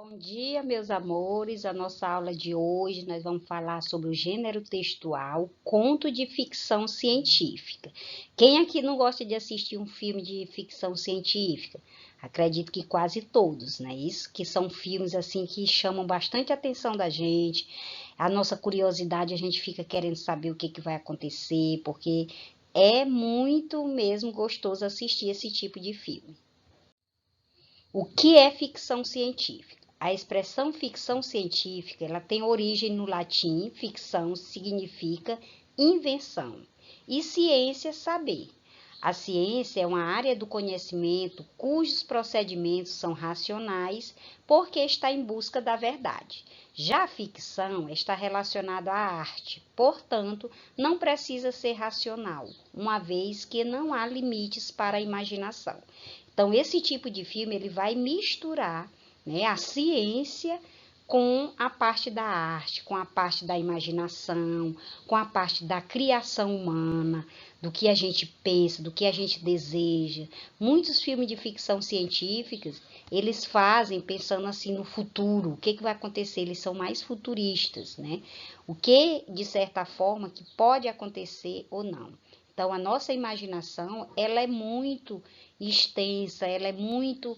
Bom dia, meus amores. A nossa aula de hoje nós vamos falar sobre o gênero textual, conto de ficção científica. Quem aqui não gosta de assistir um filme de ficção científica? Acredito que quase todos, né? Isso que são filmes assim que chamam bastante a atenção da gente. A nossa curiosidade, a gente fica querendo saber o que vai acontecer, porque é muito mesmo gostoso assistir esse tipo de filme. O que é ficção científica? A expressão ficção científica, ela tem origem no latim. Ficção significa invenção e ciência, saber. A ciência é uma área do conhecimento cujos procedimentos são racionais porque está em busca da verdade. Já a ficção está relacionada à arte, portanto, não precisa ser racional, uma vez que não há limites para a imaginação. Então, esse tipo de filme ele vai misturar, né, a ciência com a parte da arte, com a parte da imaginação, com a parte da criação humana, do que a gente pensa, do que a gente deseja. Muitos filmes de ficção científica, eles fazem pensando assim no futuro, o que vai acontecer, eles são mais futuristas, né? O que, de certa forma, que pode acontecer ou não. Então, a nossa imaginação, ela é muito extensa, ela é muito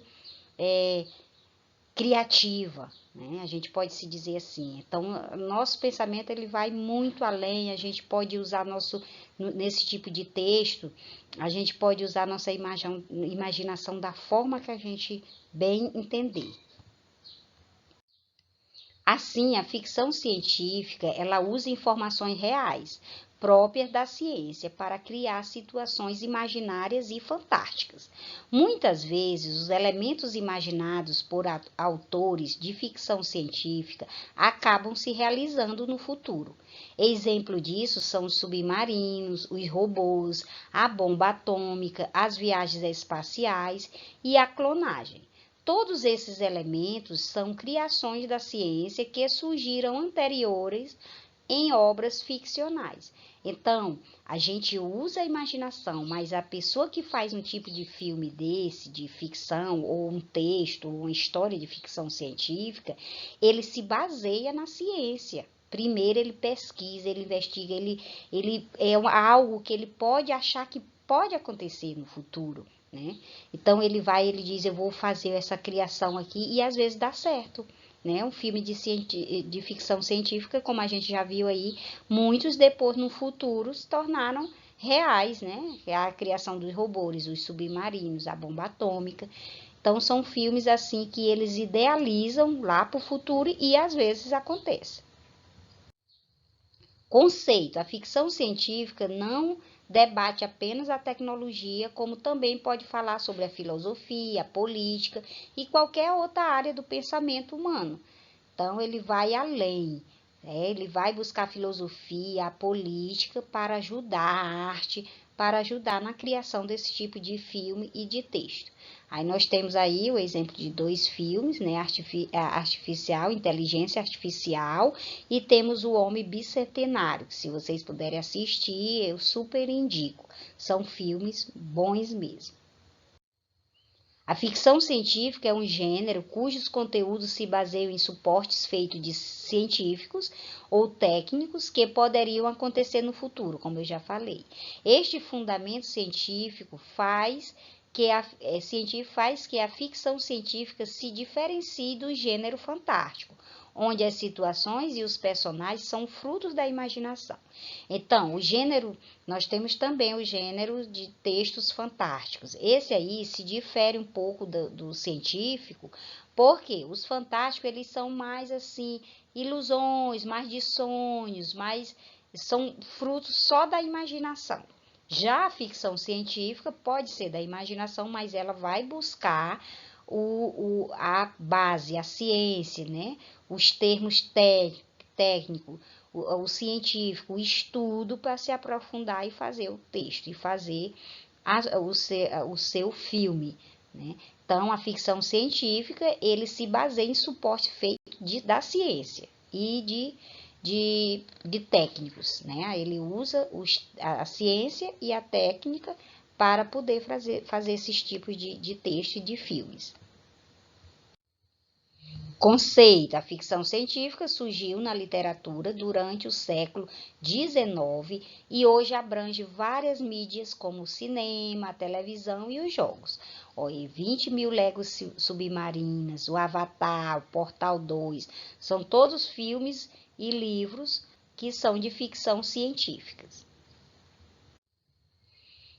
criativa, né? A gente pode se dizer assim. Então, nosso pensamento ele vai muito além. A gente pode usar nesse tipo de texto, a gente pode usar nossa imaginação da forma que a gente bem entender. Assim, a ficção científica, ela usa informações reais, próprias da ciência, para criar situações imaginárias e fantásticas. Muitas vezes, os elementos imaginados por autores de ficção científica acabam se realizando no futuro. Exemplo disso são os submarinos, os robôs, a bomba atômica, as viagens espaciais e a clonagem. Todos esses elementos são criações da ciência que surgiram anteriores em obras ficcionais. Então, a gente usa a imaginação, mas a pessoa que faz um tipo de filme desse, de ficção, ou um texto, ou uma história de ficção científica, ele se baseia na ciência. Primeiro ele pesquisa, ele investiga, ele é algo que ele pode achar que pode acontecer no futuro. Né? Então ele diz, eu vou fazer essa criação aqui e às vezes dá certo. Né? Um filme de ficção científica, como a gente já viu aí, muitos depois no futuro se tornaram reais, né? A criação dos robôs, os submarinos, a bomba atômica. Então são filmes assim que eles idealizam lá para o futuro e às vezes acontece. Conceito: a ficção científica não debate apenas a tecnologia, como também pode falar sobre a filosofia, a política e qualquer outra área do pensamento humano. Então, ele vai além, né? Ele vai buscar a filosofia, a política para ajudar a arte, para ajudar na criação desse tipo de filme e de texto. Aí nós temos aí o exemplo de dois filmes, né? Artificial, Inteligência Artificial, e temos o Homem Bicentenário, que se vocês puderem assistir, eu super indico. São filmes bons mesmo. A ficção científica é um gênero cujos conteúdos se baseiam em suportes feitos de científicos ou técnicos que poderiam acontecer no futuro, como eu já falei. Este fundamento científico faz que a ficção científica se diferencie do gênero fantástico, onde as situações e os personagens são frutos da imaginação. Então, nós temos também o gênero de textos fantásticos. Esse aí se difere um pouco do científico, porque os fantásticos eles são mais assim, ilusões, mais de sonhos, mais são frutos só da imaginação. Já a ficção científica pode ser da imaginação, mas ela vai buscar a base, a ciência, né? Os termos técnicos, o científico, o estudo para se aprofundar e fazer o texto, e fazer o seu filme. Né? Então, a ficção científica, ele se baseia em suporte feito da ciência e de técnicos. Né? Ele usa a ciência e a técnica para poder fazer esses tipos de texto e de filmes. conceito. A ficção científica surgiu na literatura durante o século XIX e hoje abrange várias mídias como o cinema, a televisão e os jogos. Olha, 20 mil léguas submarinas, o Avatar, o Portal 2, são todos filmes e livros que são de ficção científica.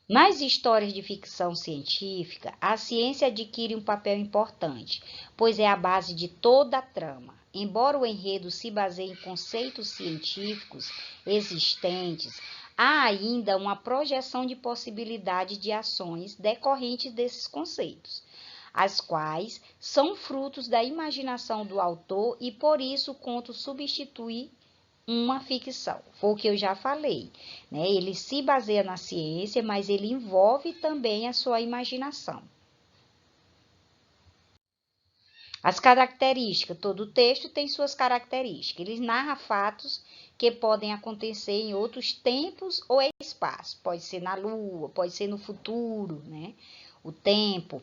Nas histórias de ficção científica, a ciência adquire um papel importante, pois é a base de toda a trama. Embora o enredo se baseie em conceitos científicos existentes, há ainda uma projeção de possibilidade de ações decorrentes desses conceitos, as quais são frutos da imaginação do autor e por isso o conto substitui uma ficção. Foi o que eu já falei, né? Ele se baseia na ciência, mas ele envolve também a sua imaginação. As características, todo texto tem suas características. Ele narra fatos que podem acontecer em outros tempos ou espaço. Pode ser na Lua, pode ser no futuro, né? O tempo.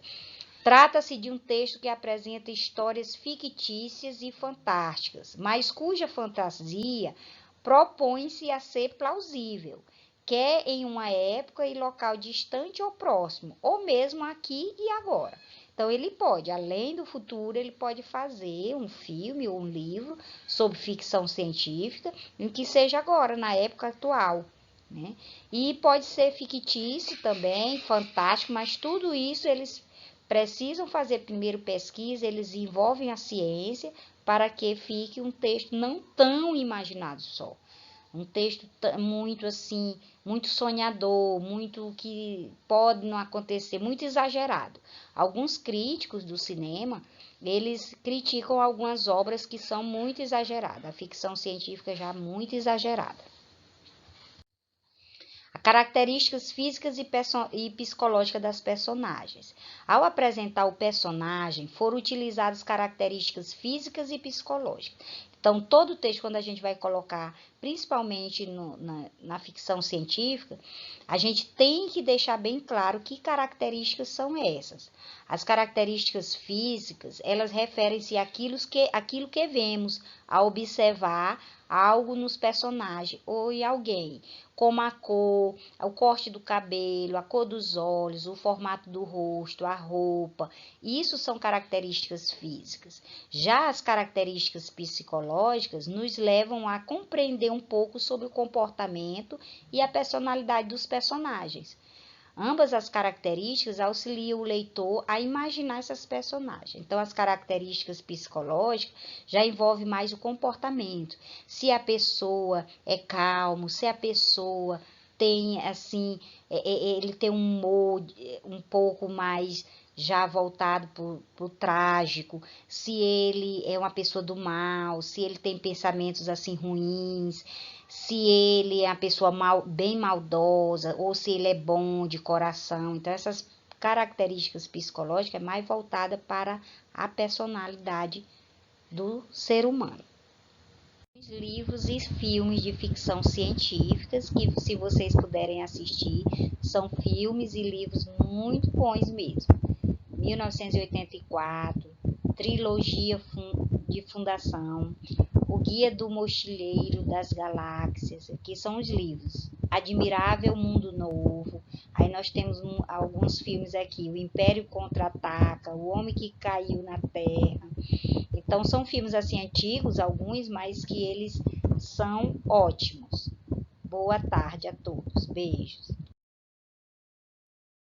Trata-se de um texto que apresenta histórias fictícias e fantásticas, mas cuja fantasia propõe-se a ser plausível, quer em uma época e local distante ou próximo, ou mesmo aqui e agora. Então, ele pode, além do futuro, ele pode fazer um filme ou um livro sobre ficção científica, em que seja agora, na época atual, né? E pode ser fictício também, fantástico, mas tudo isso eles precisam fazer primeiro pesquisa, eles envolvem a ciência para que fique um texto não tão imaginado só. Um texto muito assim, muito sonhador, muito que pode não acontecer, muito exagerado. Alguns críticos do cinema, eles criticam algumas obras que são muito exageradas. A ficção científica já é muito exagerada. Características físicas e psicológicas das personagens. Ao apresentar o personagem, foram utilizadas características físicas e psicológicas. Então, todo texto, quando a gente vai colocar, principalmente na ficção científica, a gente tem que deixar bem claro que características são essas. As características físicas, elas referem-se àquilo que vemos ao observar algo nos personagens ou em alguém, como a cor, o corte do cabelo, a cor dos olhos, o formato do rosto, a roupa. Isso são características físicas. Já as características psicológicas nos levam a compreender um pouco sobre o comportamento e a personalidade dos personagens. Ambas as características auxiliam o leitor a imaginar essas personagens. Então, as características psicológicas já envolvem mais o comportamento. Se a pessoa é calmo, se a pessoa tem, assim, ele tem um humor um pouco mais já voltado para o trágico, se ele é uma pessoa do mal, se ele tem pensamentos assim ruins, se ele é uma pessoa bem maldosa ou se ele é bom de coração. Então, essas características psicológicas é mais voltada para a personalidade do ser humano. Livros e filmes de ficção científicas que, se vocês puderem assistir, são filmes e livros muito bons mesmo. 1984, Trilogia de Fundação, O Guia do Mochileiro das Galáxias, que são os livros. Admirável Mundo Novo. Aí nós temos alguns filmes aqui, O Império Contra-Ataca, O Homem que Caiu na Terra. Então são filmes assim antigos, alguns, mas que eles são ótimos. Boa tarde a todos. Beijos.